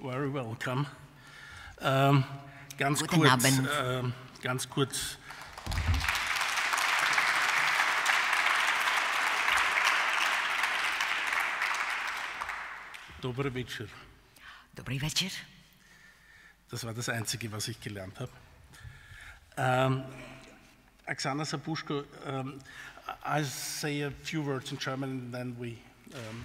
very welcome. Ganz kurz. Dobry večer. Dobrý večer. Das war das Einzige, was ich gelernt habe. Oksana Sabuschko, I'll say a few words in German and then we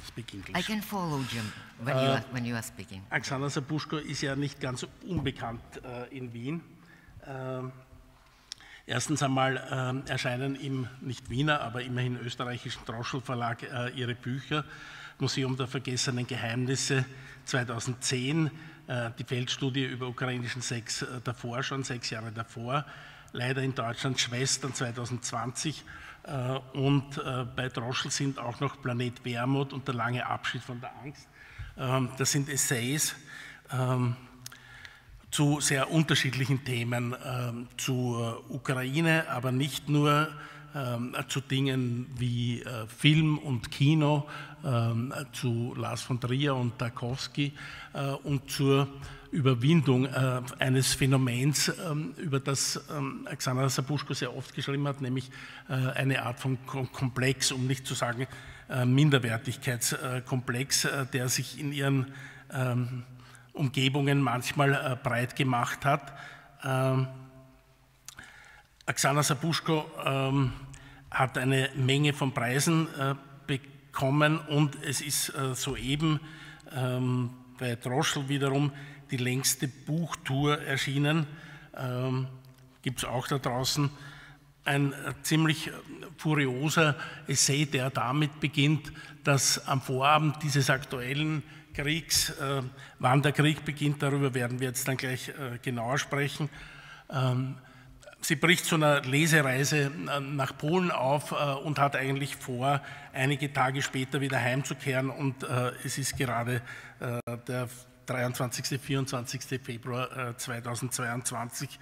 speak English. I can follow you when you are speaking. Oksana Sabuschko ist ja nicht ganz unbekannt in Wien. Erstens einmal erscheinen im nicht Wiener, aber immerhin österreichischen Droschl-Verlag ihre Bücher. Museum der vergessenen Geheimnisse 2010, die Feldstudie über ukrainischen Sex davor, schon 6 Jahre davor, leider in Deutschland Schwestern 2020 und bei Droschl sind auch noch Planet Wermut und der lange Abschied von der Angst. Das sind Essays zu sehr unterschiedlichen Themen, zur Ukraine, aber nicht nur zu Dingen wie Film und Kino, zu Lars von Trier und Tarkowski und zur Überwindung eines Phänomens, über das Oksana Sabuschko sehr oft geschrieben hat, nämlich eine Art von Komplex, um nicht zu sagen Minderwertigkeitskomplex, der sich in ihren Umgebungen manchmal breit gemacht hat. Oksana Sabuschko hat eine Menge von Preisen bekommen und es ist soeben bei Droschl wiederum die längste Buchtour erschienen. Gibt es auch da draußen ein ziemlich furioser Essay, der damit beginnt, dass am Vorabend dieses aktuellen Kriegs, wann der Krieg beginnt, darüber werden wir jetzt dann gleich genauer sprechen. Sie bricht zu einer Lesereise nach Polen auf und hat eigentlich vor, einige Tage später wieder heimzukehren und es ist gerade der 23. 24. Februar 2022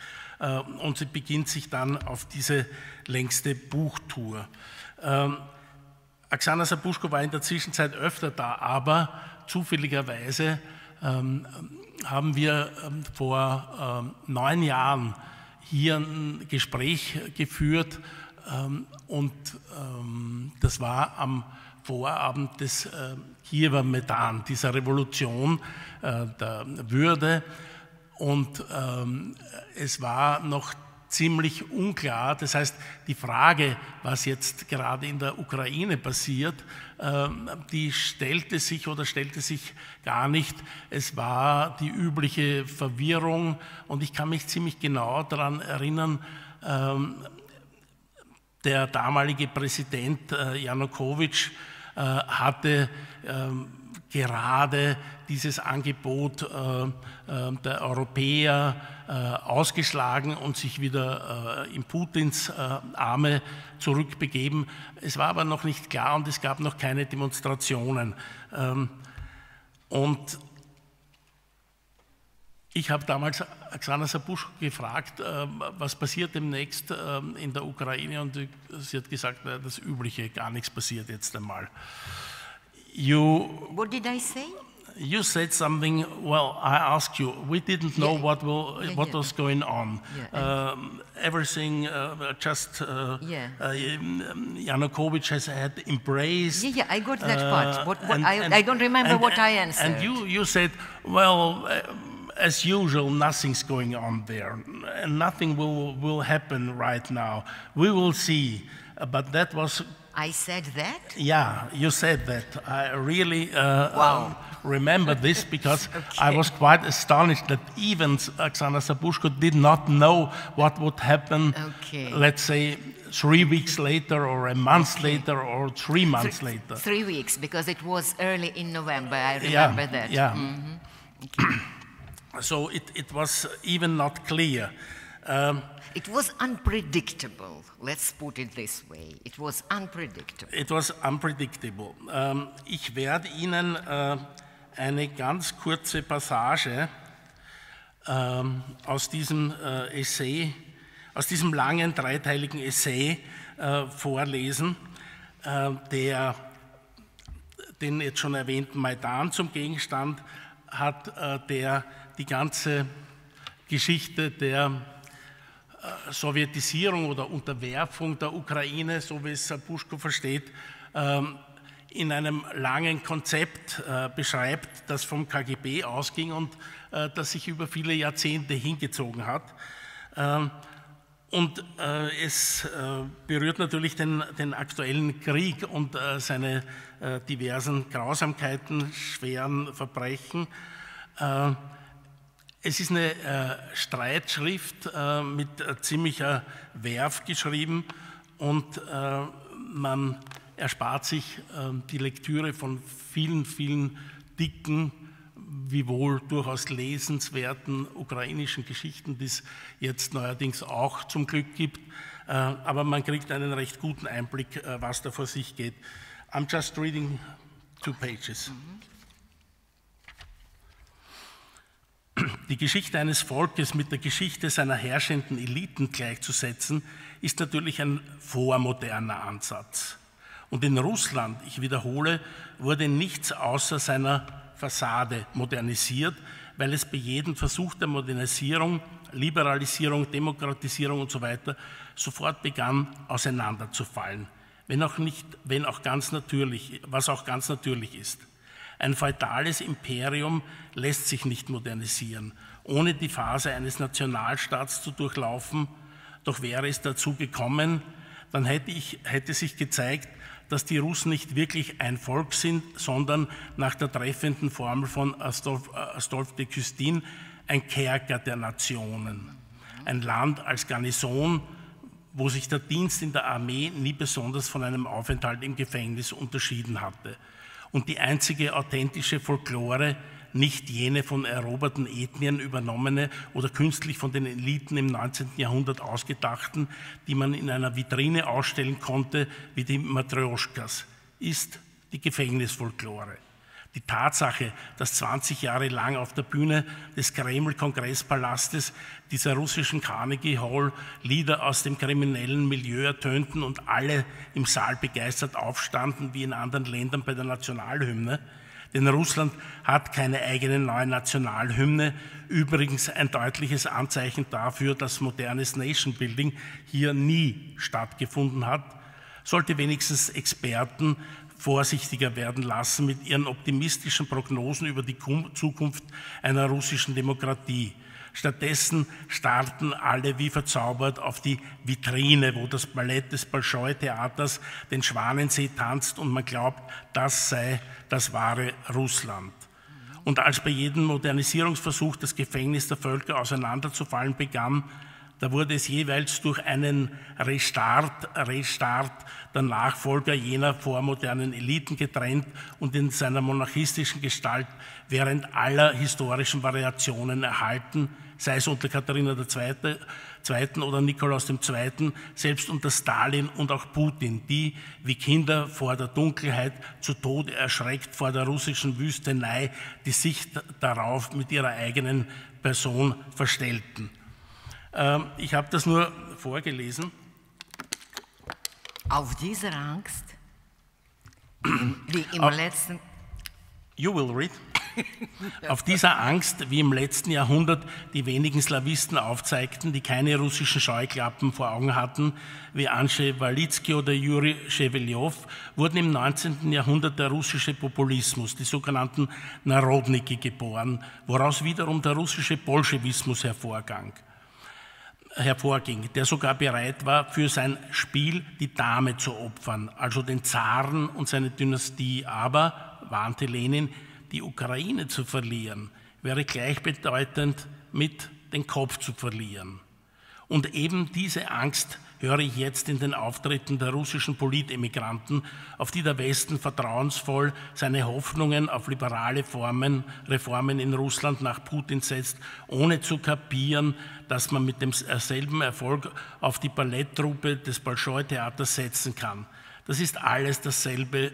und sie beginnt sich dann auf diese längste Buchtour. Oksana Sabuschko war in der Zwischenzeit öfter da, aber zufälligerweise haben wir vor 9 Jahren hier ein Gespräch geführt und das war am Vorabend des Kiewer Maidan, dieser Revolution der Würde und es war noch ziemlich unklar, das heißt die Frage, was jetzt gerade in der Ukraine passiert, die stellte sich gar nicht. Es war die übliche Verwirrung und ich kann mich ziemlich genau daran erinnern, der damalige Präsident Janukowitsch hatte gerade dieses Angebot der Europäer ausgeschlagen und sich wieder in Putins Arme zurückbegeben. Es war aber noch nicht klar und es gab noch keine Demonstrationen. Und ich habe damals Oksana Sabuschko gefragt, was passiert demnächst in der Ukraine und sie hat gesagt, das Übliche, gar nichts passiert jetzt einmal. What did I say? You said something, well, I asked you, we didn't know what was going on. Everything just Yanukovych has had embraced. Yeah, I got that part. I don't remember what I answered. And you said, well, as usual, nothing's going on there, and nothing will happen right now. We will see. But that was... I said that? Yeah, you said that. I really remember this because Okay. I was quite astonished that even Oksana Sabuschko did not know what would happen, let's say, 3 weeks later or a month later or 3 months later. 3 weeks, because it was early in November, I remember that. Yeah. Mm-hmm. Okay. So it was even not clear. It was unpredictable, let's put it this way. It was unpredictable. It was unpredictable. Ich werde Ihnen eine ganz kurze Passage aus diesem Essay, aus diesem langen dreiteiligen Essay vorlesen, der den jetzt schon erwähnten Maidan zum Gegenstand hat der die ganze Geschichte der Sowjetisierung oder Unterwerfung der Ukraine, so wie es Sabuschko versteht, in einem langen Konzept beschreibt, das vom KGB ausging und das sich über viele Jahrzehnte hingezogen hat. Und es berührt natürlich den aktuellen Krieg und seine diversen Grausamkeiten, schweren Verbrechen. Es ist eine Streitschrift mit ziemlicher Werf geschrieben und man erspart sich die Lektüre von vielen, vielen dicken, wiewohl durchaus lesenswerten ukrainischen Geschichten, die es jetzt neuerdings auch zum Glück gibt. Aber man kriegt einen recht guten Einblick, was da vor sich geht. I'm just reading 2 pages. Die Geschichte eines Volkes mit der Geschichte seiner herrschenden Eliten gleichzusetzen, ist natürlich ein vormoderner Ansatz. Und in Russland, ich wiederhole, wurde nichts außer seiner Fassade modernisiert, weil es bei jedem Versuch der Modernisierung, Liberalisierung, Demokratisierung und so weiter sofort begann, auseinanderzufallen, was auch ganz natürlich ist. Ein feudales Imperium lässt sich nicht modernisieren, ohne die Phase eines Nationalstaats zu durchlaufen. Doch wäre es dazu gekommen, dann hätte sich gezeigt, dass die Russen nicht wirklich ein Volk sind, sondern nach der treffenden Formel von Astolphe de Custine ein Kerker der Nationen. Ein Land als Garnison, wo sich der Dienst in der Armee nie besonders von einem Aufenthalt im Gefängnis unterschieden hatte. Und die einzige authentische Folklore, nicht jene von eroberten Ethnien übernommene oder künstlich von den Eliten im 19. Jahrhundert ausgedachten, die man in einer Vitrine ausstellen konnte, wie die Matrjoschkas, ist die Gefängnisfolklore. Die Tatsache, dass 20 Jahre lang auf der Bühne des Kreml-Kongresspalastes dieser russischen Carnegie Hall Lieder aus dem kriminellen Milieu ertönten und alle im Saal begeistert aufstanden, wie in anderen Ländern bei der Nationalhymne. Denn Russland hat keine eigene neue Nationalhymne, übrigens ein deutliches Anzeichen dafür, dass modernes Nation-Building hier nie stattgefunden hat, sollte wenigstens Experten vorsichtiger werden lassen mit ihren optimistischen Prognosen über die Zukunft einer russischen Demokratie. Stattdessen starrten alle wie verzaubert auf die Vitrine, wo das Ballett des Bolschoi-Theaters den Schwanensee tanzt und man glaubt, das sei das wahre Russland. Und als bei jedem Modernisierungsversuch das Gefängnis der Völker auseinanderzufallen begann, da wurde es jeweils durch einen Restart der Nachfolger jener vormodernen Eliten getrennt und in seiner monarchistischen Gestalt während aller historischen Variationen erhalten, sei es unter Katharina II. Oder Nikolaus II., selbst unter Stalin und auch Putin, die wie Kinder vor der Dunkelheit zu Tode erschreckt vor der russischen Wüstenei die Sicht darauf mit ihrer eigenen Person verstellten. Ich habe das nur vorgelesen. Auf dieser Angst, wie im letzten... You will read. Auf dieser Angst, wie im letzten Jahrhundert die wenigen Slawisten aufzeigten, die keine russischen Scheuklappen vor Augen hatten, wie Andrzej Walitzki oder Juri Scheweljow, wurden im 19. Jahrhundert der russische Populismus, die sogenannten Narodniki, geboren, woraus wiederum der russische Bolschewismus hervorging, der sogar bereit war, für sein Spiel die Dame zu opfern, also den Zaren und seine Dynastie. Aber, warnte Lenin, die Ukraine zu verlieren, wäre gleichbedeutend mit den Kopf zu verlieren. Und eben diese Angst höre ich jetzt in den Auftritten der russischen Politemigranten, auf die der Westen vertrauensvoll seine Hoffnungen auf liberale Reformen in Russland nach Putin setzt, ohne zu kapieren, dass man mit demselben Erfolg auf die Balletttruppe des Bolschoi-Theaters setzen kann. Das ist alles dieselbe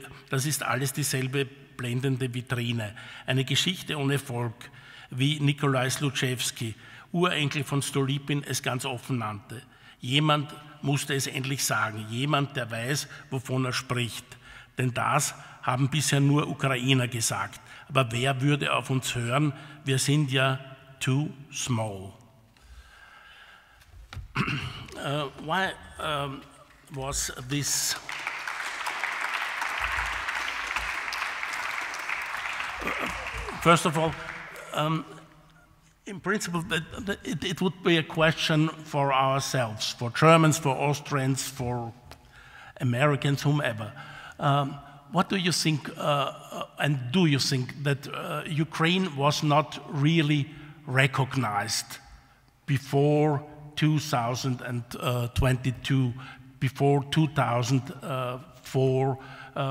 blendende Vitrine. Eine Geschichte ohne Volk, wie Nikolai Sluchewski, Urenkel von Stolypin, es ganz offen nannte. Jemand musste es endlich sagen, jemand, der weiß, wovon er spricht. Denn das haben bisher nur Ukrainer gesagt. Aber wer würde auf uns hören? Wir sind ja too small. Why was this? First of all, in principle, it would be a question for ourselves, for Germans, for Austrians, for Americans, whomever. What do you think, and do you think that Ukraine was not really recognized before 2022, before 2004,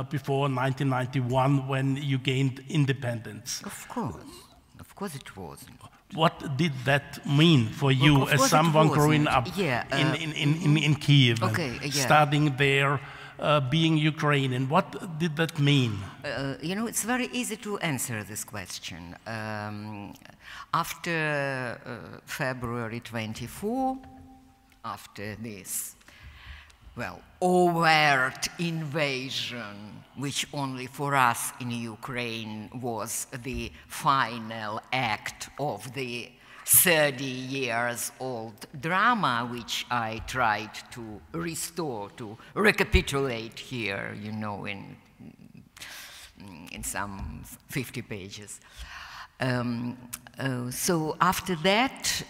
before 1991, when you gained independence? Of course it wasn't. What did that mean for you as someone growing up in Kiev, studying there, being Ukrainian? What did that mean? You know, it's very easy to answer this question. After February 24, after this, well, overt invasion, which only for us in Ukraine was the final act of the 30 years old drama, which I tried to restore, to recapitulate here, you know, in some 50 pages. So after that,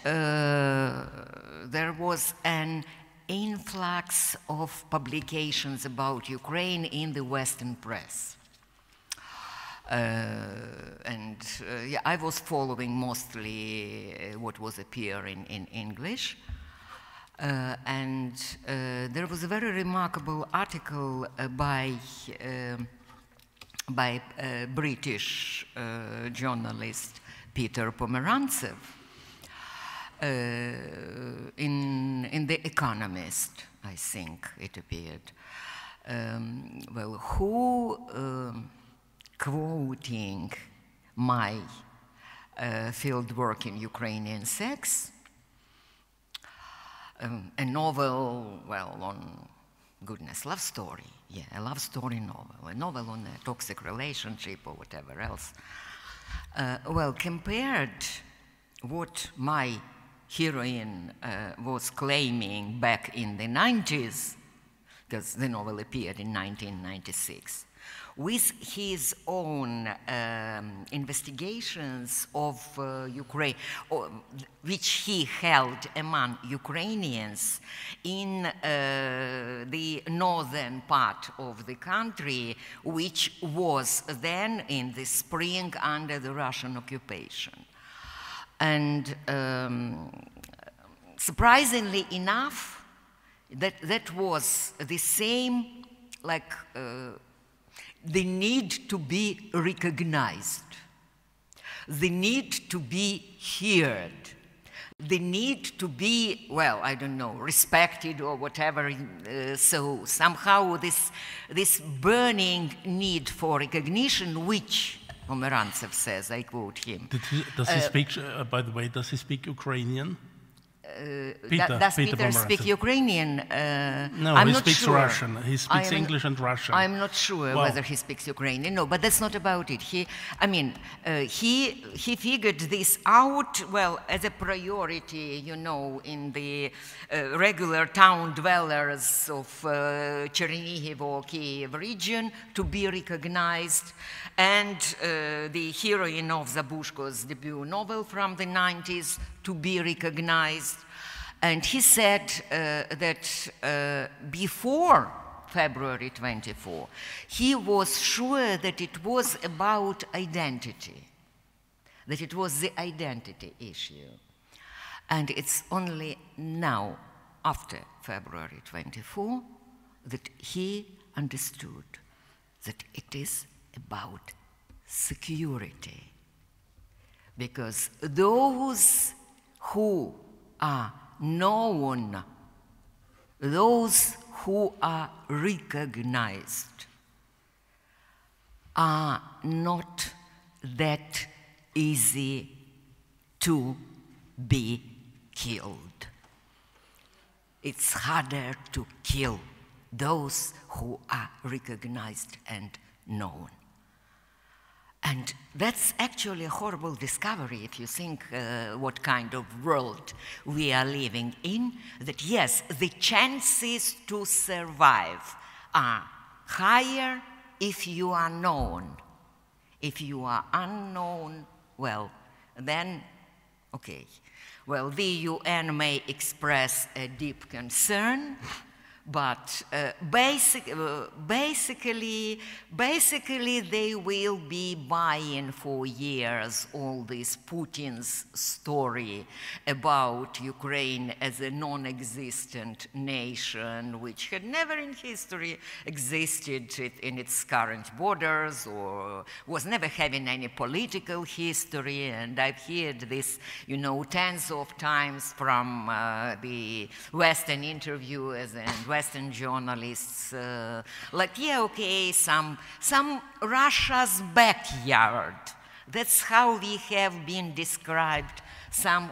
there was an influx of publications about Ukraine in the Western press. Yeah, I was following mostly what was appearing in English. There was a very remarkable article by British journalist Peter Pomerantsev in The Economist, I think it appeared. Well, who, quoting my fieldwork in Ukrainian sex, a novel, well, on goodness, love story, yeah, a love story novel, a novel on a toxic relationship or whatever else. Well, compared what my heroine was claiming back in the 90s, because the novel appeared in 1996, with his own investigations of Ukraine, which he held among Ukrainians in the northern part of the country, which was then in the spring under the Russian occupation. And surprisingly enough, that was the same, like, the need to be recognized, the need to be heard, the need to be, well, I don't know, respected or whatever. So somehow this burning need for recognition, which Pomerantsev says, I quote him. Does he speak, by the way, does he speak Ukrainian? Does Peter speak Ukrainian? No, he speaks Russian. He speaks English and Russian. I'm not sure whether he speaks Ukrainian. No, but that's not about it. He figured this out, well, as a priority, you know, in the regular town dwellers of Chernihiv or Kiev region to be recognized. And the heroine of Sabuschko's debut novel from the 90s to be recognized. And he said that before February 24, he was sure that it was about identity, that it was the identity issue. And it's only now, after February 24, that he understood that it is about security. Because those who are known, those who are recognized, are not that easy to be killed. It's harder to kill those who are recognized and known. And that's actually a horrible discovery if you think what kind of world we are living in, that yes, the chances to survive are higher if you are known. If you are unknown, well, then, okay. Well, the UN may express a deep concern, but basically they will be buying for years all this Putin's story about Ukraine as a non-existent nation which had never in history existed in its current borders or was never having any political history. And I've heard this, you know, tens of times from the Western interviewers and Western journalists, like, yeah, okay, some Russia's backyard. That's how we have been described some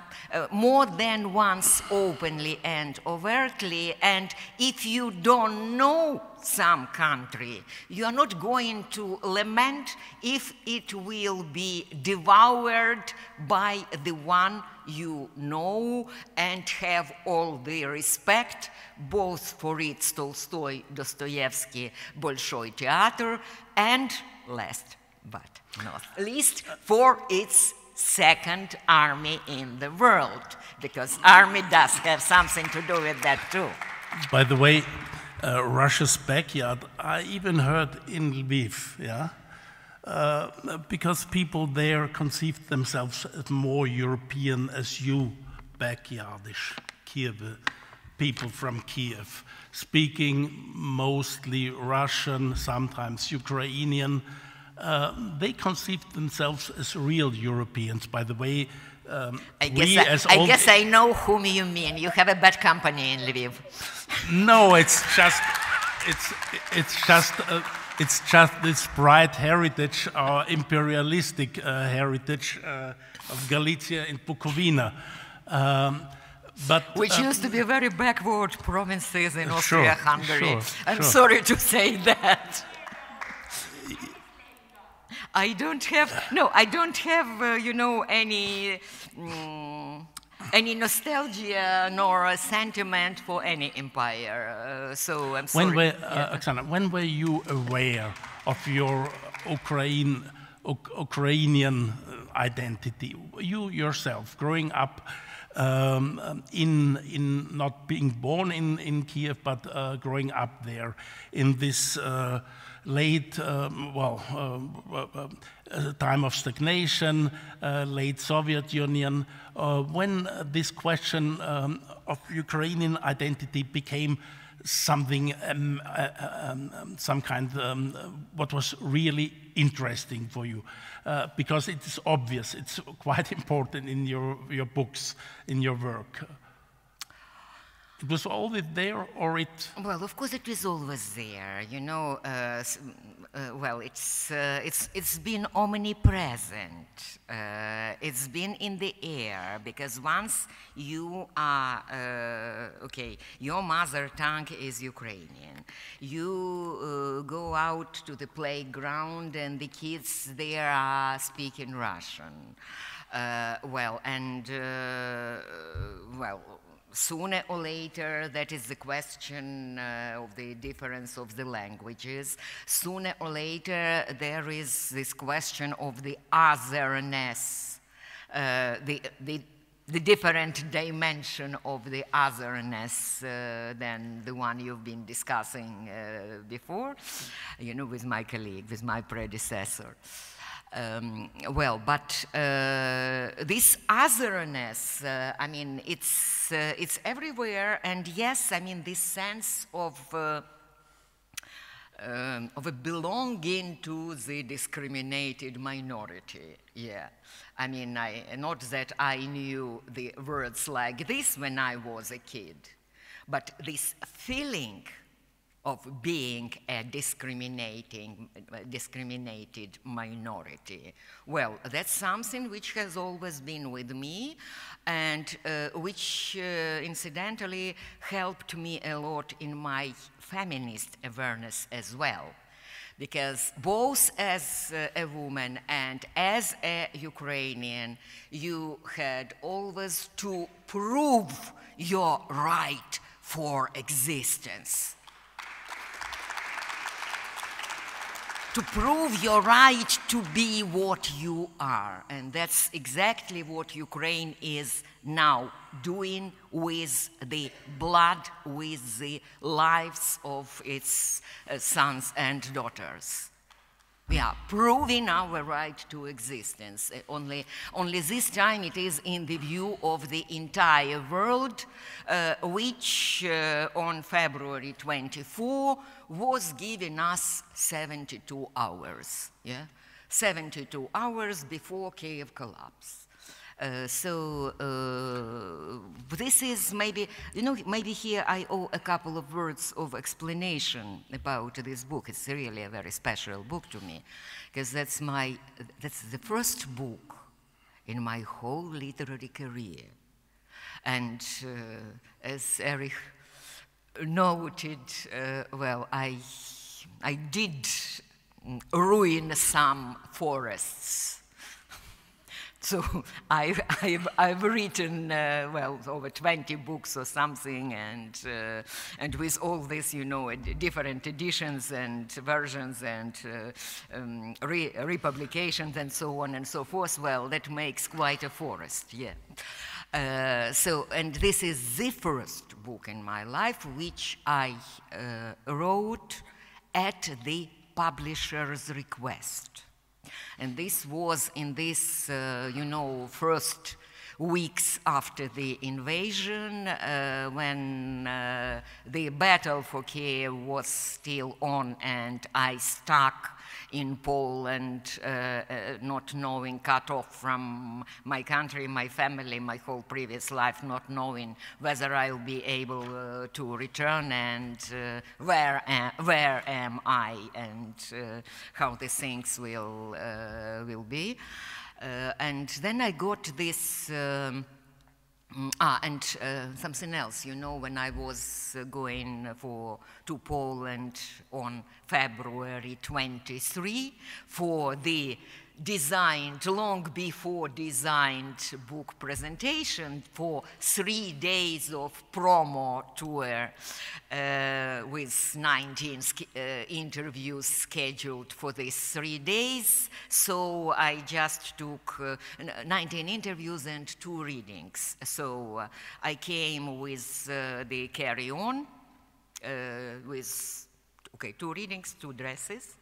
more than once openly and overtly. And if you don't know some country, you are not going to lament if it will be devoured by the one you know and have all the respect both for its Tolstoy, Dostoevsky, Bolshoi Theater, and last but not least, for its second army in the world, because army does have something to do with that too. By the way, Russia's backyard, I even heard in Lviv, yeah? Because people there conceived themselves as more European as you, backyardish, Kiev, people from Kiev, speaking mostly Russian, sometimes Ukrainian. They conceived themselves as real Europeans. By the way, I guess I know whom you mean. You have a bad company in Lviv. No, it's just this bright heritage, our imperialistic heritage of Galicia and Bukovina. Which used to be very backward provinces in Austria-Hungary. I'm sorry to say that. I don't have, you know, any nostalgia nor a sentiment for any empire. So I'm sorry. Oksana, when were you aware of your Ukrainian identity? You yourself, growing up in not being born in Kiev, but growing up there in this late, time of stagnation, late Soviet Union, when this question of Ukrainian identity became something, some kind, what was really interesting for you, because it is obvious, it's quite important in your books, in your work. It was always there, or it? Well, of course, it was always there. You know, well, it's been omnipresent. It's been in the air, because once you are okay, your mother tongue is Ukrainian. You go out to the playground, and the kids there are speaking Russian. Sooner or later, that is the question of the difference of the languages. Sooner or later, there is this question of the otherness, the different dimension of the otherness than the one you've been discussing before, you know, with my colleague, with my predecessor. This otherness, I mean, it's everywhere, and yes, I mean, this sense of a belonging to the discriminated minority, yeah. I mean, not that I knew the words like this when I was a kid, but this feeling of being a discriminated minority. Well, that's something which has always been with me, and which incidentally helped me a lot in my feminist awareness as well. Because both as a woman and as a Ukrainian, you had always to prove your right for existence. To prove your right to be what you are. And that's exactly what Ukraine is now doing with the blood, with the lives of its sons and daughters. We are proving our right to existence. Only this time it is in the view of the entire world, which on February 24 was giving us 72 hours, 72 hours before Kiev collapse. This is maybe, maybe here I owe a couple of words of explanation about this book. It's really a very special book to me, because that's the first book in my whole literary career. And as Erich noted, well, I did ruin some forests. So I've written, well, over 20 books or something, and with all this, different editions and versions and republications and so on and so forth, well, that makes quite a forest, yeah. And this is the first book in my life which I wrote at the publisher's request. And this was in this, first weeks after the invasion, when the battle for Kiev was still on, and I stuck in Poland, not knowing, cut off from my country, my family, my whole previous life, not knowing whether I'll be able to return, and where am I, and how the things will be. And then I got this, something else, when I was going to Poland on February 23 for the long before designed book presentation for 3 days of promo tour with 19 interviews scheduled for these 3 days. So I just took 19 interviews and 2 readings. So I came with the carry-on with, 2 readings, 2 dresses.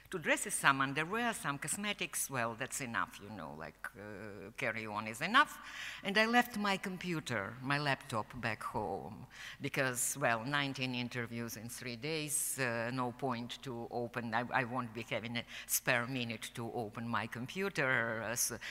2 dresses, some underwear, some cosmetics. Well, that's enough, carry-on is enough. And I left my computer, my laptop back home because, well, 19 interviews in 3 days, no point to open. I won't be having a spare minute to open my computer.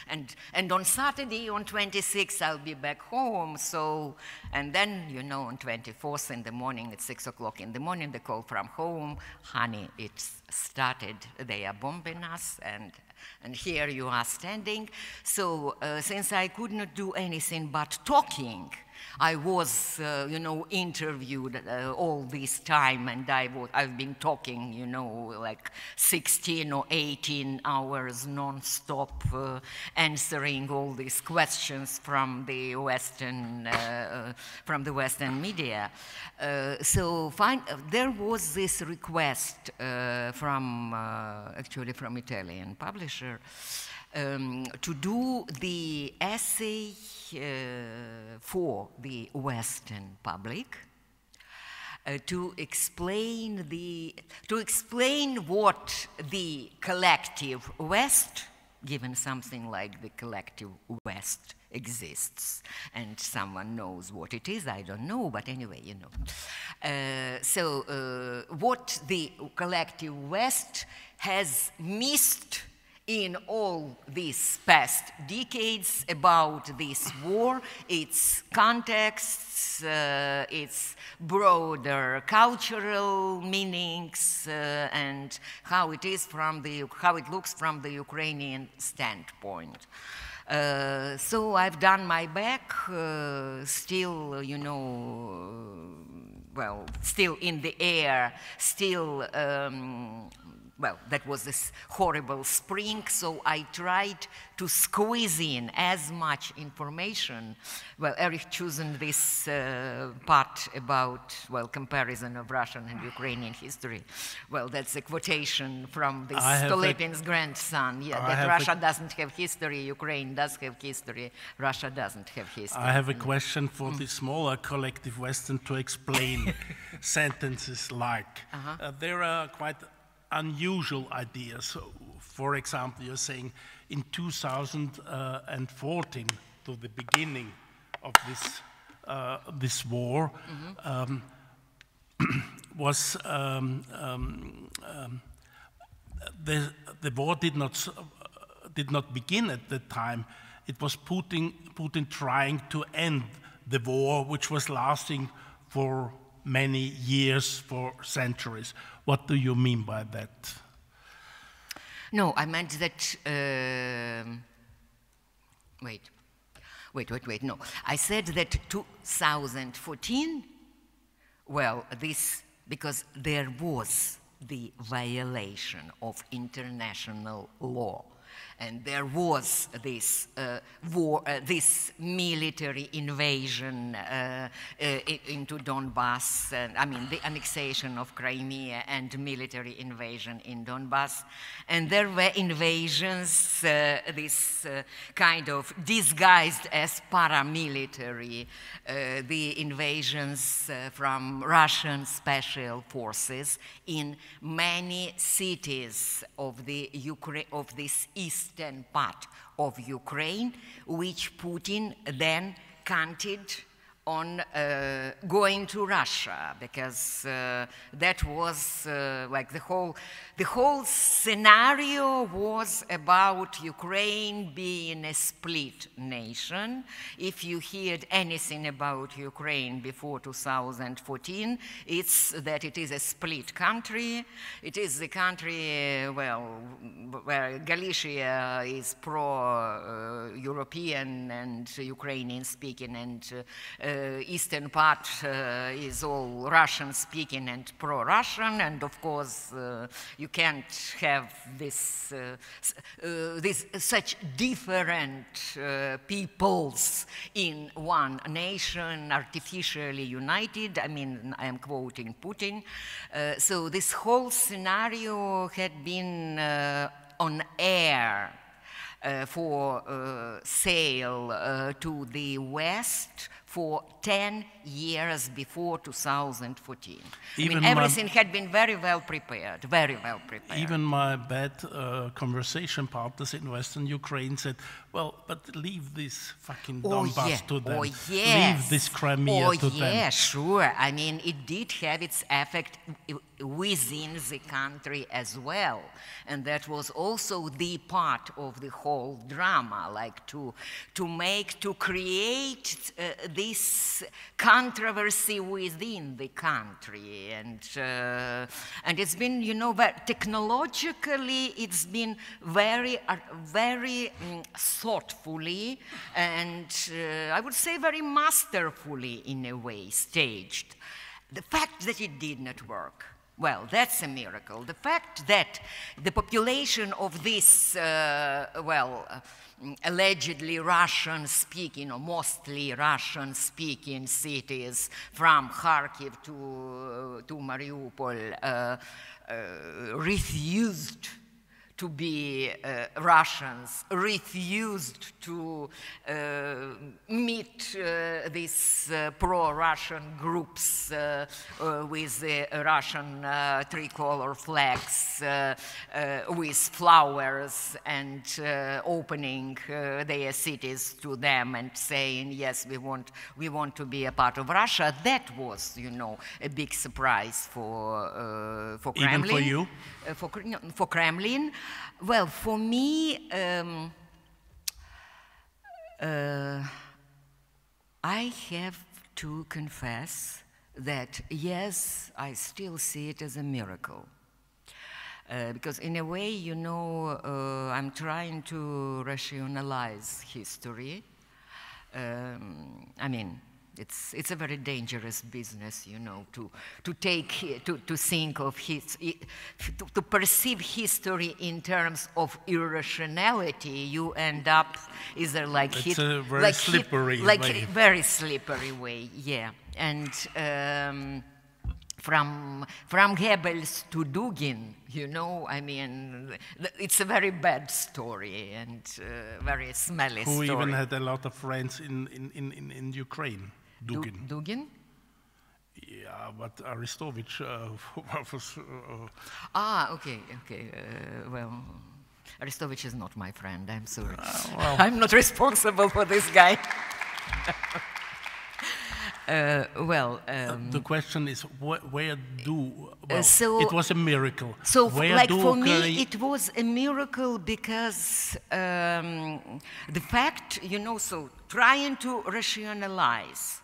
And on Saturday, on 26th, I'll be back home. So, and then, on 24th in the morning, at 6 o'clock in the morning, the call from home, honey, it's started. They are bombing us, and here you are standing. So since I could not do anything but talking, I was, interviewed all this time, and I've been talking, like 16 or 18 hours non-stop, answering all these questions from the Western media. So there was this request actually from Italian publisher, to do the essay for the Western public, to explain what the collective West, given something like the collective West exists, and someone knows what it is, I don't know, but anyway, what the collective West has missed in all these past decades about this war, its contexts, its broader cultural meanings, and how it looks from the Ukrainian standpoint. So I've done my back, still, well, still in the air, still well, that was this horrible spring, so I tried to squeeze in as much information. Well, Erich chosen this part about, well, comparison of Russian and Ukrainian history. Well, that's a quotation from this Stolypin's grandson, yeah, that Russia doesn't have history, Ukraine does have history, Russia doesn't have history. I have a question for the smaller collective Western to explain sentences like. There are quite unusual ideas. So, for example, you're saying in 2014, to the beginning of this war, was the war did not begin at that time. It was Putin trying to end the war, which was lasting for many years, for centuries. What do you mean by that? No, I meant that, wait, no. I said that 2014, well, because there was the violation of international law. And there was this war, this military invasion into Donbass, and I mean the annexation of Crimea and military invasion in Donbass. And there were invasions, this kind of disguised as paramilitary, the invasions from Russian special forces in many cities of this eastern part of Ukraine, which Putin then counted on going to Russia, because that was like the whole scenario was about Ukraine being a split nation. If you heard anything about Ukraine before 2014, it's that it is a split country. It is the country, well, where Galicia is pro-European and Ukrainian speaking, and eastern part is all Russian speaking and pro-Russian, and of course you can't have this such different peoples in one nation artificially united. I mean, I am quoting Putin. So this whole scenario had been on air for sale to the West for 10 years before 2014. I mean, everything had been very well prepared, very well prepared. Even my bad conversation partners in Western Ukraine said, well, but leave this fucking Donbass to them. Leave this Crimea to them. Oh, yeah, sure. I mean, it did have its effect within the country as well. And that was also the part of the whole drama, like to create this controversy within the country. And it's been, you know, technologically it's been very thoughtfully and I would say very masterfully in a way staged. The fact that it did not work, well, that's a miracle. The fact that the population of this, allegedly Russian-speaking or mostly Russian-speaking cities from Kharkiv to Mariupol refused to be Russians, refused to meet these pro-Russian groups with the Russian tricolor flags, with flowers, and opening their cities to them and saying, yes, we want to be a part of Russia. That was, you know, a big surprise for Kremlin. Even for you? For Kremlin. Well, for me, I have to confess that, yes, I still see it as a miracle. Because in a way, you know, I'm trying to rationalize history. I mean, It's a very dangerous business, you know, to think of to perceive history in terms of irrationality. You end up either like it's a very slippery way. Very slippery way, yeah. And from Herbst to Dugin, you know, I mean, it's a very bad story and very smelly story. Who even had a lot of friends in Ukraine. Dugin. Dugin? Yeah, but Aristovich was... okay. Well, Aristovich is not my friend, I'm sorry. Well. I'm not responsible for this guy. The question is, where do... Well, so, it was a miracle. So, where like for me, it was a miracle because the fact, you know, so trying to rationalize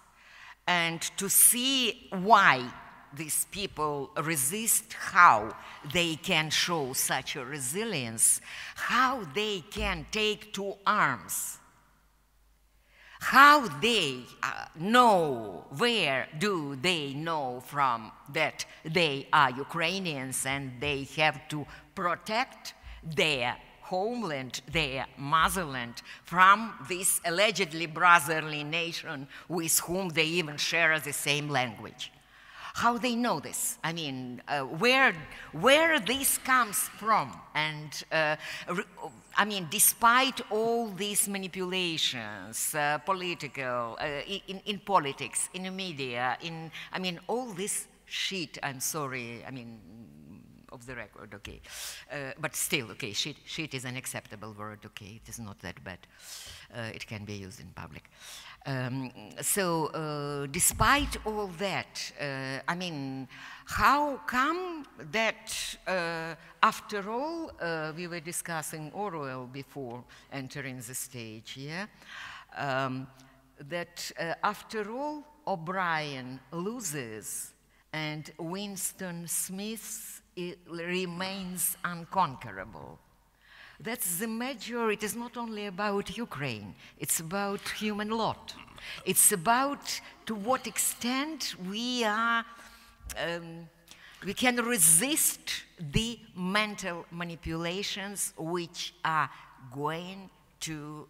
and to see why these people resist, how they can show such a resilience, how they can take to arms, how they know, where do they know from that they are Ukrainians and they have to protect their homeland, their motherland, from this allegedly brotherly nation with whom they even share the same language. How they know this? I mean, where this comes from? And I mean, despite all these manipulations, political, in politics, in the media, I mean, all this shit. I'm sorry. I mean, of the record, okay. But still, okay, shit is an acceptable word, okay. It is not that bad. It can be used in public. So, despite all that, I mean, how come that, after all, we were discussing Orwell before entering the stage, yeah? That after all, O'Brien loses and Winston Smith remains unconquerable. That's the major, it is not only about Ukraine, it's about human lot. It's about to what extent we are, we can resist the mental manipulations which are going to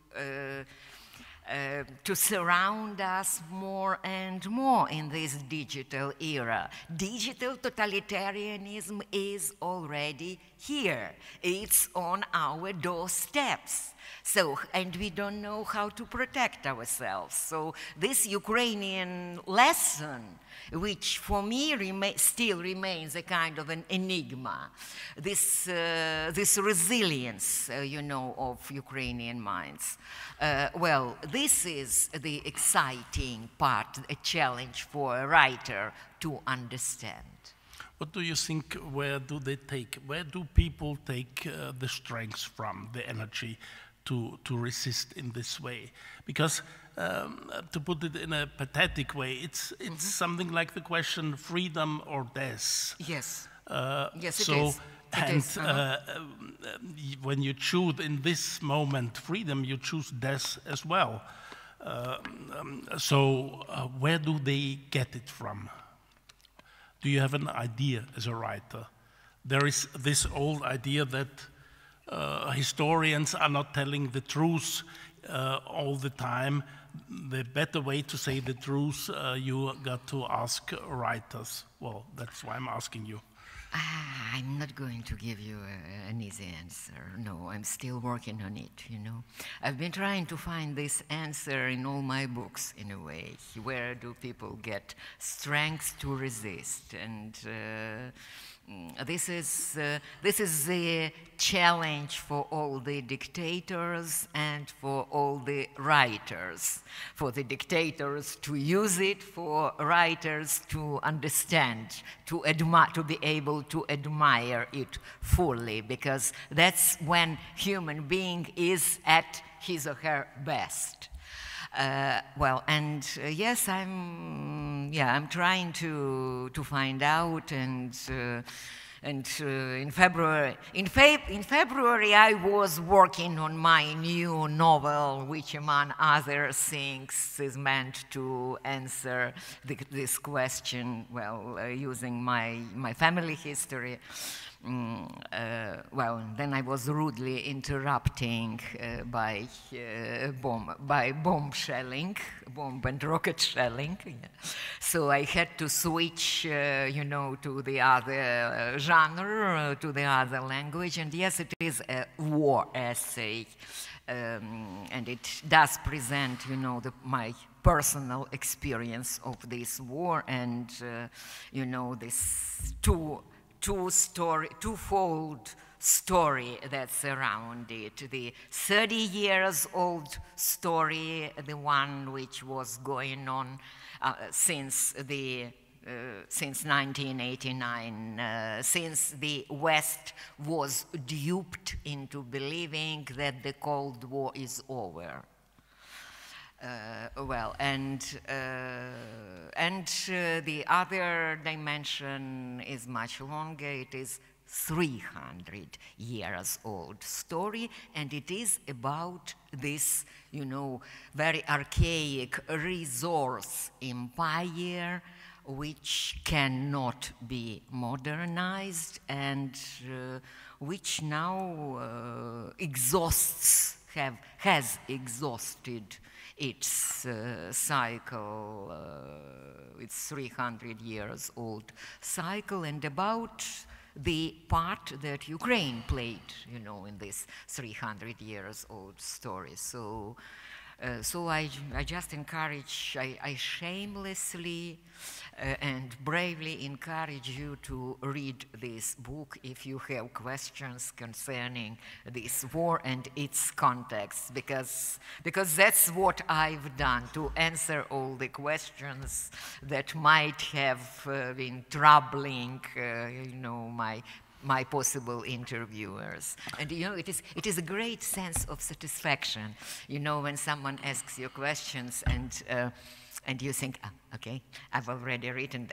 surround us more and more in this digital era. Digital totalitarianism is already here. It's on our doorsteps. So, and we don't know how to protect ourselves. So this Ukrainian lesson, which for me still remains a kind of an enigma, this resilience, you know, of Ukrainian minds. Well, this is the exciting part, a challenge for a writer to understand. What do you think, where do people take the strength from, the energy to resist in this way? Because to put it in a pathetic way, it's something like the question, freedom or death. Yes. Yes, it is. When you choose in this moment freedom, you choose death as well. Where do they get it from? Do you have an idea as a writer? There is this old idea that historians are not telling the truth all the time. The better way to say the truth, you got to ask writers. Well, that's why I'm asking you. I'm not going to give you an easy answer. No, I'm still working on it, you know. I've been trying to find this answer in all my books, in a way. Where do people get strength to resist? And this is the challenge for all the dictators and for all the writers. For the dictators to use it, for writers to understand, to be able to admire it fully, because that's when human being is at his or her best. Well, and yes, I'm trying to find out, and in February, I was working on my new novel, which, among other things, is meant to answer this question, well, using my family history. Well, then I was rudely interrupting by bomb shelling, bomb and rocket shelling. Yeah. So I had to switch, you know, to the other genre, to the other language. And yes, it is a war essay, and it does present, you know, my personal experience of this war, and you know, this twofold story that's around it. The 30 years old story, the one which was going on since 1989, since the West was duped into believing that the Cold War is over. Well, and the other dimension is much longer. It is 300 years old story, and it is about this, you know, very archaic resource empire which cannot be modernized, and which now has exhausted its cycle, its 300 years old cycle, and about the part that Ukraine played, you know, in this 300 years old story. So I just encourage, I shamelessly and bravely encourage you to read this book if you have questions concerning this war and its context, because that's what I've done, to answer all the questions that might have been troubling, you know, my possible interviewers. And you know, it is a great sense of satisfaction, you know, when someone asks you questions and you think, ah, okay, I've already written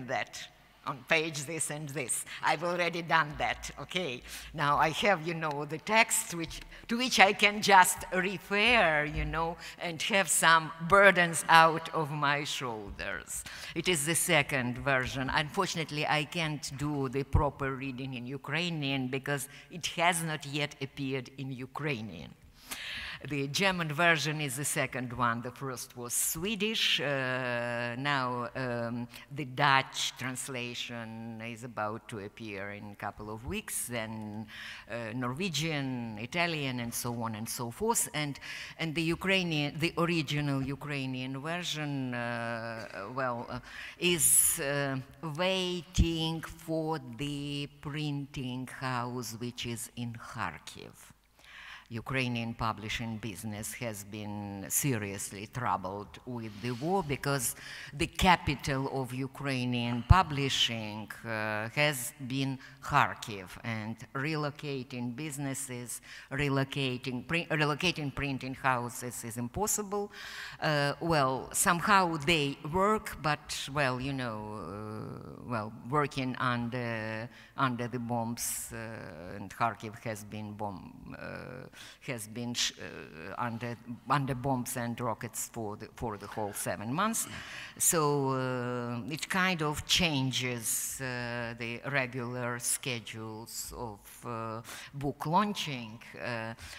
that on page this and this. I've already done that, okay. Now I have, you know, the text to which I can just refer, you know, and have some burdens out of my shoulders. It is the second version. Unfortunately, I can't do the proper reading in Ukrainian because it has not yet appeared in Ukrainian. The German version is the second one. The first was Swedish. Now the Dutch translation is about to appear in a couple of weeks. Then Norwegian, Italian, and so on and so forth. And the original Ukrainian version, is waiting for the printing house which is in Kharkiv. Ukrainian publishing business has been seriously troubled with the war because the capital of Ukrainian publishing has been Kharkiv, and relocating businesses, relocating printing houses is impossible. Well, somehow they work, but, well, you know, working under the bombs, and Kharkiv has been under bombs and rockets for the whole 7 months. So it kind of changes the regular schedules of book launching.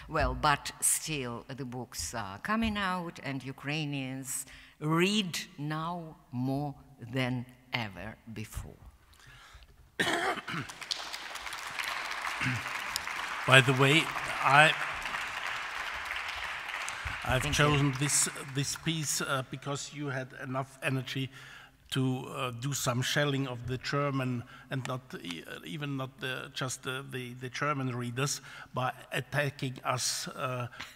Well, but still the books are coming out, and Ukrainians read now more than ever before. By the way, I've chosen this piece because you had enough energy to do some shelling of the German, and not just the German readers, by attacking us.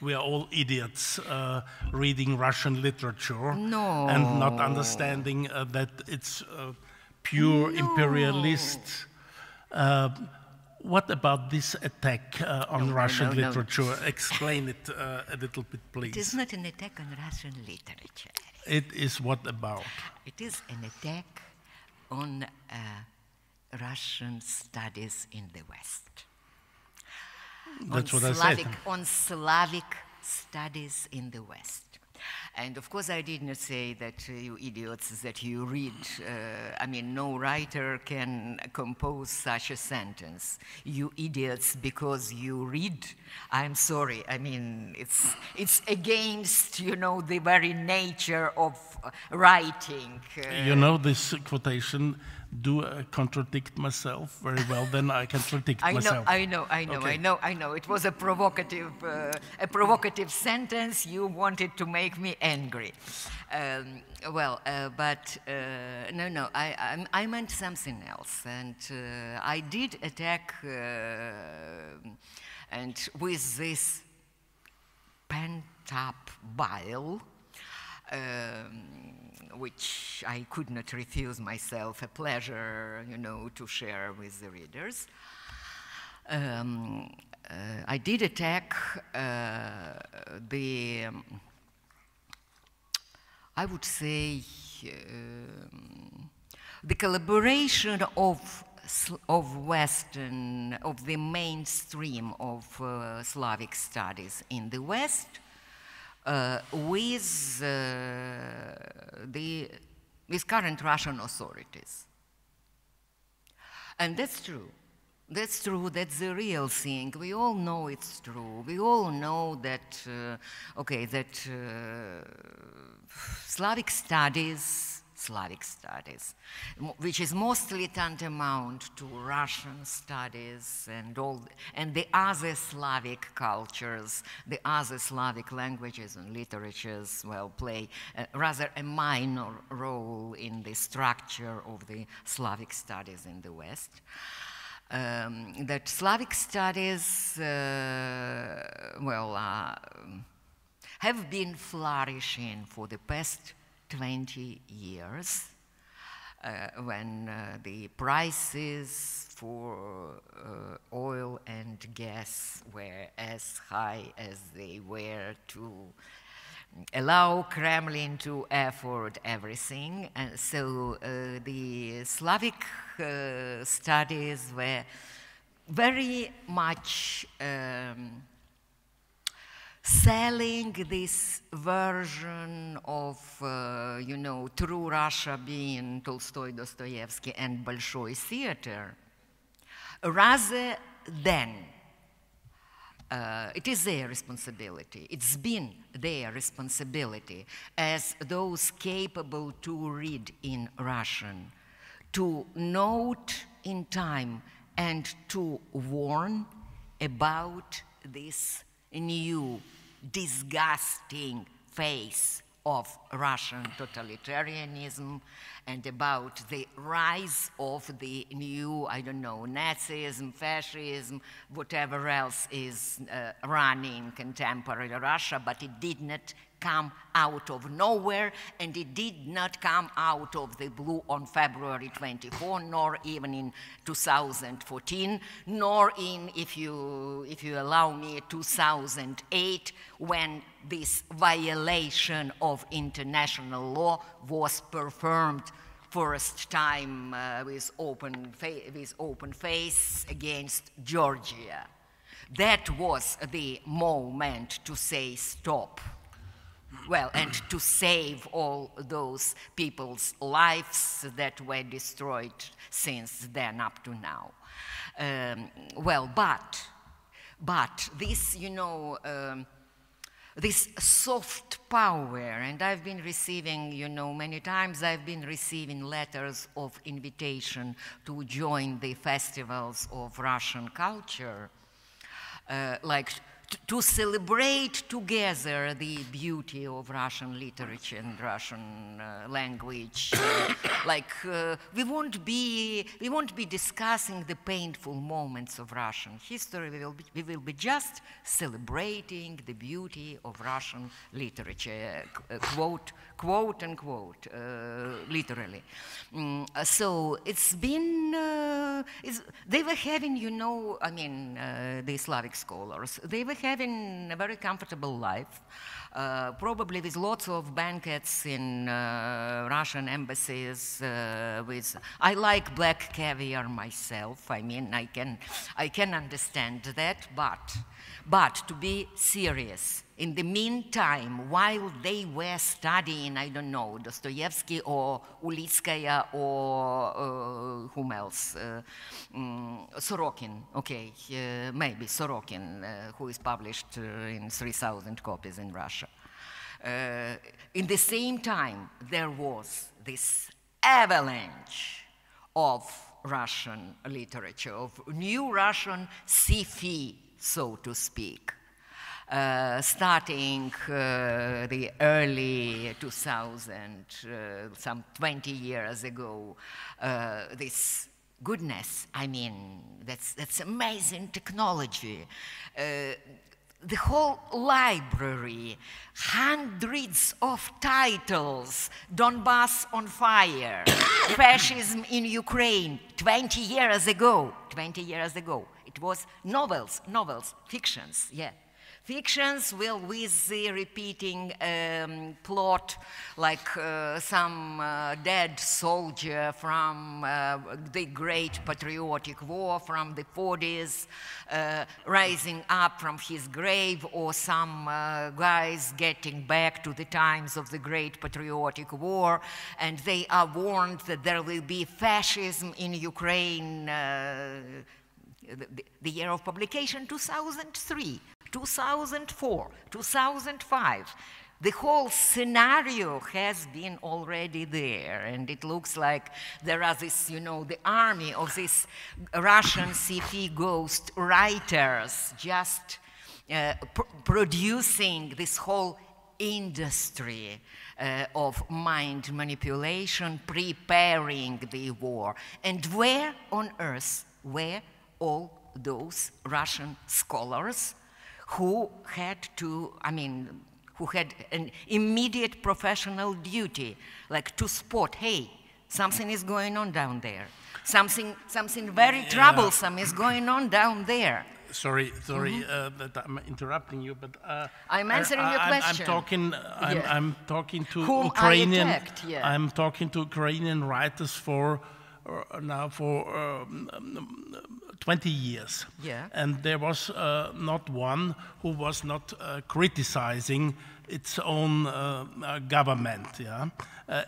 We are all idiots reading Russian literature and not understanding that it's pure imperialist. What about this attack on Russian literature? Explain it a little bit, please. It is not an attack on Russian literature. It is what about? It is an attack on Russian studies in the West. That's what I said. On Slavic studies in the West. And of course, I did not say that you idiots that you read. I mean, no writer can compose such a sentence. You idiots, because you read. I'm sorry. I mean, it's against, you know, the very nature of writing. You know, this quotation, do I contradict myself very well, then I contradict myself. I know. It was a provocative sentence. You wanted to make me angry. No, I meant something else. And I did attack, and with this pent-up bile, which I could not refuse myself, a pleasure, you know, to share with the readers. I did attack I would say, the collaboration of the mainstream of Slavic studies in the West with current Russian authorities. And that's true. That's true, that's the real thing. We all know it's true. We all know that, Slavic studies, which is mostly tantamount to Russian studies and the other Slavic cultures, the other Slavic languages and literatures, well, play rather a minor role in the structure of the Slavic studies in the West. That Slavic studies, have been flourishing for the past 20 years when the prices for oil and gas were as high as they were to allow Kremlin to afford everything. And so the Slavic studies were very much selling this version of, true Russia being Tolstoy, Dostoevsky, and Bolshoi theater, rather than it is their responsibility. It's been their responsibility as those capable to read in Russian, to note in time and to warn about this new disgusting face of Russian totalitarianism and about the rise of the new, Nazism, fascism, whatever else is running contemporary Russia, but it did not come out of nowhere, and it did not come out of the blue on February 24, nor even in 2014, nor in, if you allow me, 2008, when this violation of international law was performed first time with open face against Georgia. That was the moment to say stop. Well, and to save all those people's lives that were destroyed since then up to now. But this, this soft power, and I've been receiving, many times I've been receiving letters of invitation to join the festivals of Russian culture, to celebrate together the beauty of Russian literature and Russian language. We won't be discussing the painful moments of Russian history. We will be just celebrating the beauty of Russian literature, quote unquote, literally. So it's been they were having, you know, I mean, the Slavic scholars, they were having a very comfortable life, probably with lots of banquets in Russian embassies. I like black caviar myself. I mean, I can understand that, but to be serious, in the meantime, while they were studying, I don't know, Dostoevsky or Ulitskaya or whom else? Sorokin, okay, maybe Sorokin, who is published in 3,000 copies in Russia. In the same time, there was this avalanche of Russian literature, of new Russian sci-fi, so to speak. Starting the early 2000, some 20 years ago, this goodness, I mean, that's amazing technology. The whole library, hundreds of titles, Donbass on fire, fascism in Ukraine, 20 years ago, it was novels, fictions, yeah. Fictions will with the repeating plot, like some dead soldier from the Great Patriotic War from the 40s, rising up from his grave, or some guys getting back to the times of the Great Patriotic War, and they are warned that there will be fascism in Ukraine. The year of publication, 2003. 2004, 2005, the whole scenario has been already there, and it looks like there are this, you know, the army of these Russian sci-fi ghost writers just producing this whole industry of mind manipulation, preparing the war. And where on earth were all those Russian scholars who had to, I mean, who had an immediate professional duty, like to spot, hey, something is going on down there. Something very troublesome is going on down there. Sorry that I'm interrupting you, but I'm answering your question. I'm talking to whom Ukrainian. I attacked, yeah. I'm talking to Ukrainian writers for now for 20 years. Yeah. And there was not one who was not criticizing its own government, yeah?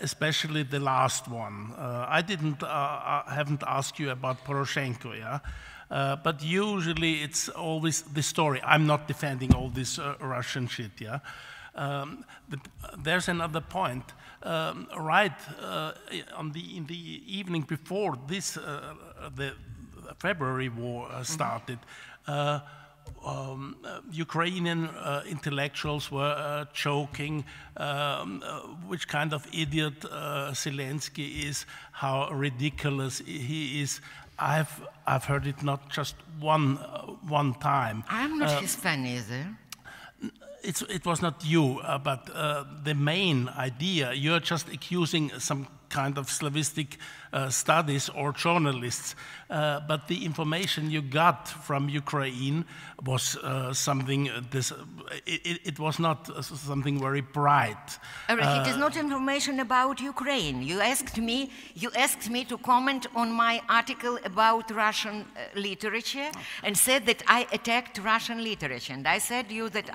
Especially the last one. I haven't asked you about Poroshenko, yeah? But usually it's always the story. I'm not defending all this Russian shit, yeah? There's another point. In the evening before this, the February war started, Ukrainian intellectuals were joking which kind of idiot Zelensky is, how ridiculous he is. I've heard it not just one time. I'm not his fan either. It was not you, but the main idea, you're just accusing some kind of Slavistic studies or journalists, but the information you got from Ukraine was something, it was not something very bright. Erich, it is not information about Ukraine. You asked me to comment on my article about Russian literature and said that I attacked Russian literature. And I said to you that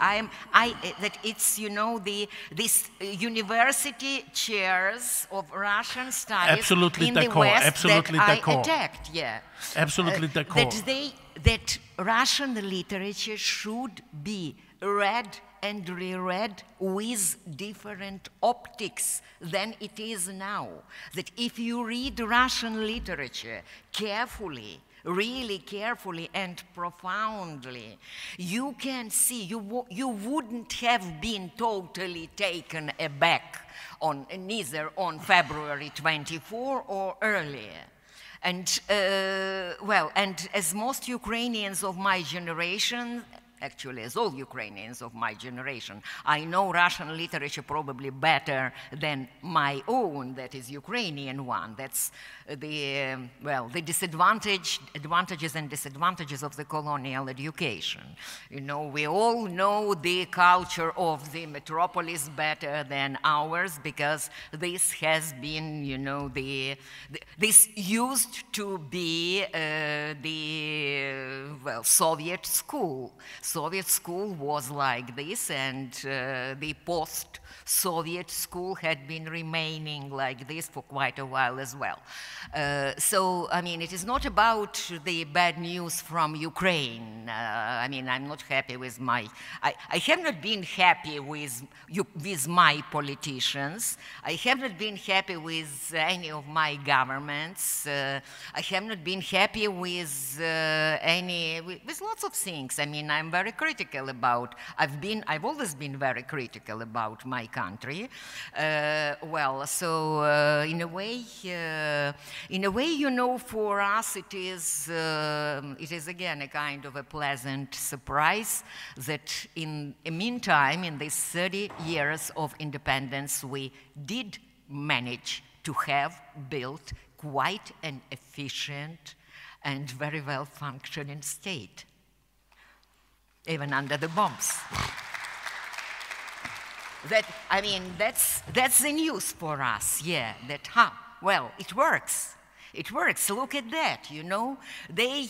that it's, you know, this university chairs of Russian studies absolutely in the West absolutely that I attacked, yeah. Absolutely d'accord. That Russian literature should be read and reread with different optics than it is now. That if you read Russian literature carefully, really carefully and profoundly, you can see, you wouldn't have been totally taken aback neither on February 24 or earlier. And, well, and as most Ukrainians of my generation actually, as all Ukrainians of my generation. I know Russian literature probably better than my own, that is Ukrainian one. That's the, well, the advantages and disadvantages of the colonial education. You know, we all know the culture of the metropolis better than ours, because this has been, you know, this used to be well, Soviet school. Soviet school was like this, and the post-Soviet school had been remaining like this for quite a while as well. So, I mean, it is not about the bad news from Ukraine. I mean, I'm not happy with I have not been happy with my politicians. I have not been happy with any of my governments. I have not been happy with with lots of things. I mean, I'm very critical about, I've always been very critical about my country. Well, so in a way, you know, for us it is again a kind of a pleasant surprise that in the meantime, in these 30 years of independence, we did manage to have built quite an efficient and very well functioning state, even under the bombs. I mean, that's the news for us, yeah, that, well, it works. It works. Look at that, you know. They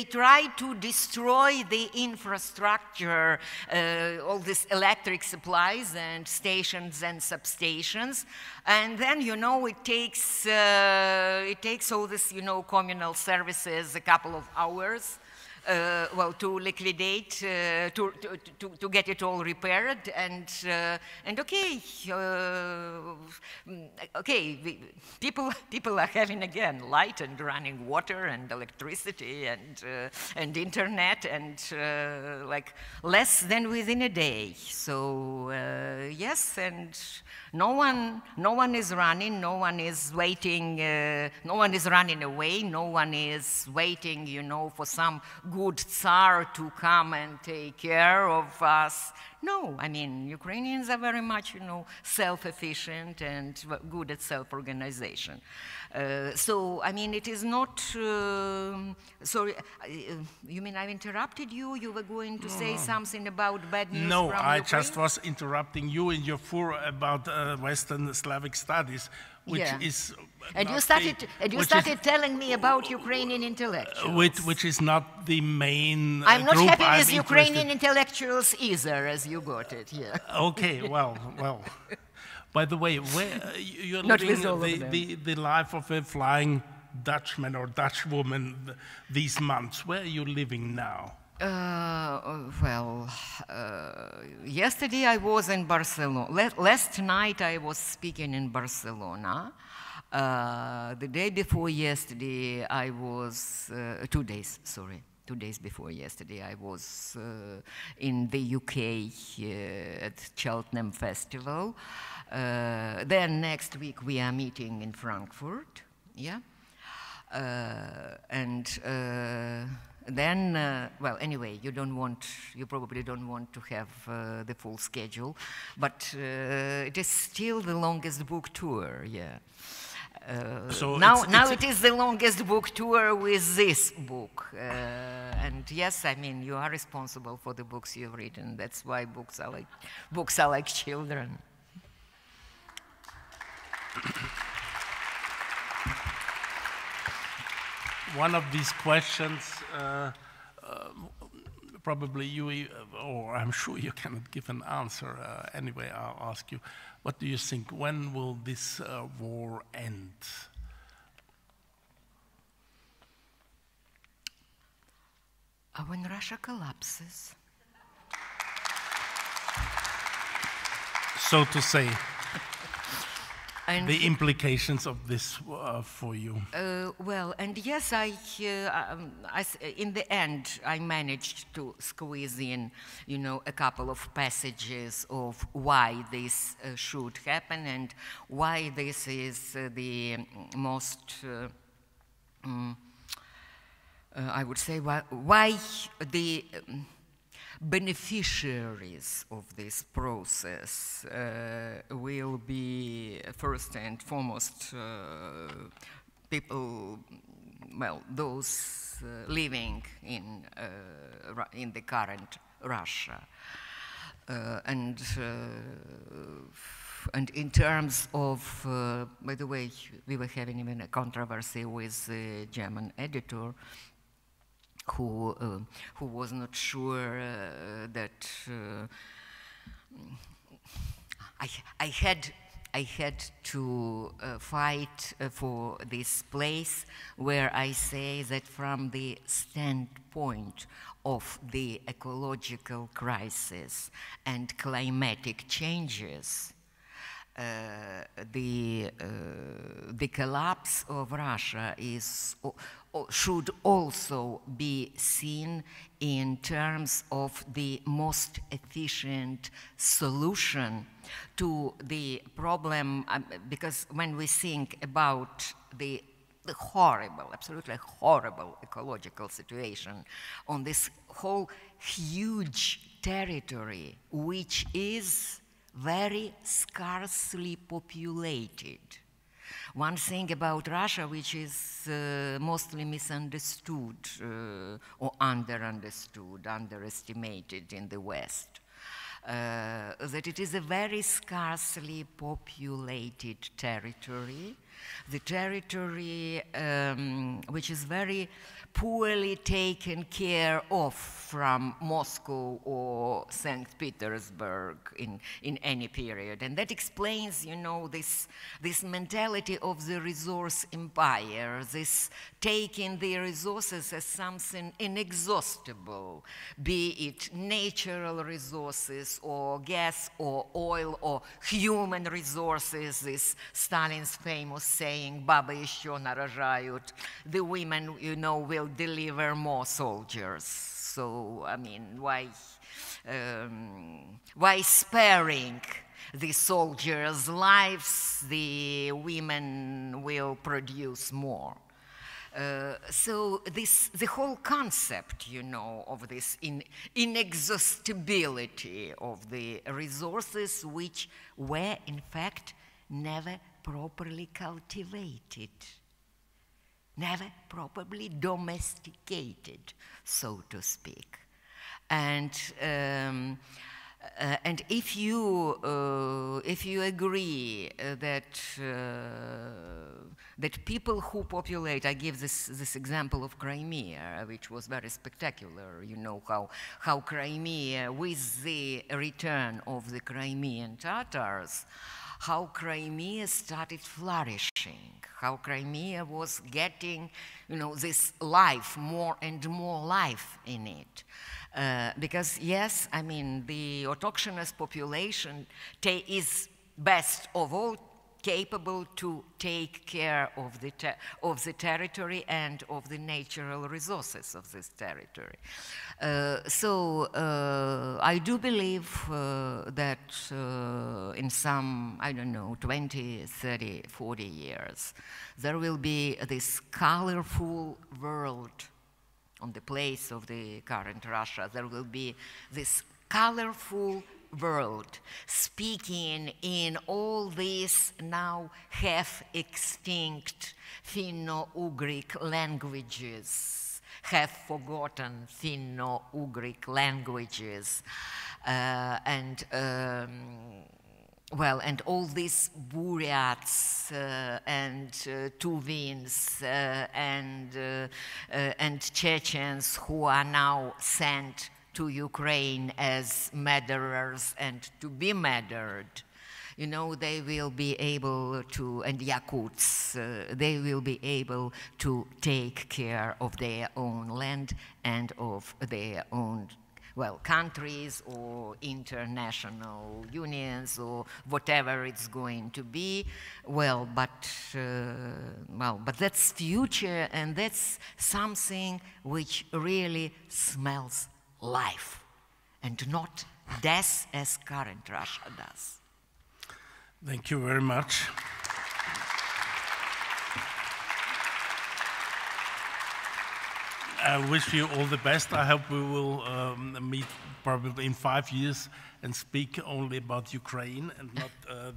try to destroy the infrastructure, all these electric supplies and stations and substations, and then, you know, it takes all this, you know, communal services a couple of hours. Well, to liquidate, to get it all repaired, and okay, people are having again light and running water and electricity and internet, and like less than within a day. So yes, and no one is running, no one is waiting, no one is running away, no one is waiting, you know, for some good Tsar to come and take care of us. No, I mean, Ukrainians are very much, you know, self-efficient and good at self-organization. So, I mean, it is not, sorry, you mean I've interrupted you? You were going to say something about bad news from Ukraine? No, I just was interrupting you in your fur about Western Slavic studies, which is... And you started telling me about Ukrainian intellectuals. Which is not the main I'm not group happy with Ukrainian intellectuals either, as you got it here. Okay, well. By the way, where you're living the life of a flying Dutchman or Dutchwoman these months. Where are you living now? Yesterday I was in Barcelona. Last night I was speaking in Barcelona. The day before yesterday I was, 2 days before yesterday I was in the UK at Cheltenham Festival. Then next week we are meeting in Frankfurt, yeah? Then, well, anyway, you probably don't want to have the full schedule, but it is still the longest book tour, yeah. So now it is the longest book tour with this book. And yes, I mean, you are responsible for the books you've written. That's why books are like children. One of these questions, probably you, or I'm sure you cannot give an answer. Anyway, I'll ask you, what do you think? When will this war end? When Russia collapses. So to say. And the implications of this for you? Well, and yes, in the end, I managed to squeeze in, you know, a couple of passages of why this should happen and why this is the most I would say, why the beneficiaries of this process will be first and foremost people, well, those living in the current Russia. And in terms of, by the way, we were having even a controversy with the German editor who was not sure that I had to fight for this place where I say that from the standpoint of the ecological crisis and climatic changes, the collapse of Russia should also be seen in terms of the most efficient solution to the problem, because when we think about the horrible, absolutely horrible ecological situation on this whole huge territory, which is very scarcely populated. One thing about Russia, which is mostly misunderstood or underestimated in the West, that it is a very scarcely populated territory, the territory which is very poorly taken care of from Moscow or St. Petersburg in any period. And that explains, you know, this mentality of the resource empire, this taking the resources as something inexhaustible, be it natural resources or gas or oil or human resources, this Stalin's famous saying, "Бабы еще нарожают," the women, you know, will deliver more soldiers. So, I mean, why sparing the soldiers' lives, the women will produce more. So the whole concept, you know, of this inexhaustibility of the resources which were, in fact, never properly cultivated, never properly domesticated, so to speak. And if you agree that people who populate, I give this example of Crimea, which was very spectacular. You know how Crimea, with the return of the Crimean Tatars, how Crimea started flourishing, how Crimea was getting, you know, this life, more and more life in it. Because yes, I mean, the autochthonous population is best of all capable to take care of the territory and of the natural resources of this territory. So I do believe that in some, I don't know, 20, 30, 40 years, there will be this colorful world on the place of the current Russia. There will be this colorful world speaking in all these now half-extinct Finno-Ugric languages, half-forgotten Finno-Ugric languages, and well, and all these Buryats and Tuvins and Chechens who are now sent to Ukraine as murderers and to be murdered, you know, they will be able to, and Yakuts, they will be able to take care of their own land and of their own, well, countries or international unions or whatever it's going to be. Well, but that's future, and that's something which really smells life and not death as current Russia does. Thank you very much. I wish you all the best. I hope we will meet probably in 5 years and speak only about Ukraine and not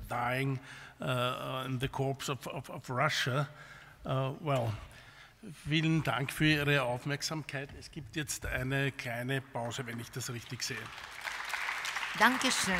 dying in the corpse of Russia. Well, vielen Dank für Ihre Aufmerksamkeit. Es gibt jetzt eine kleine Pause, wenn ich das richtig sehe. Dankeschön.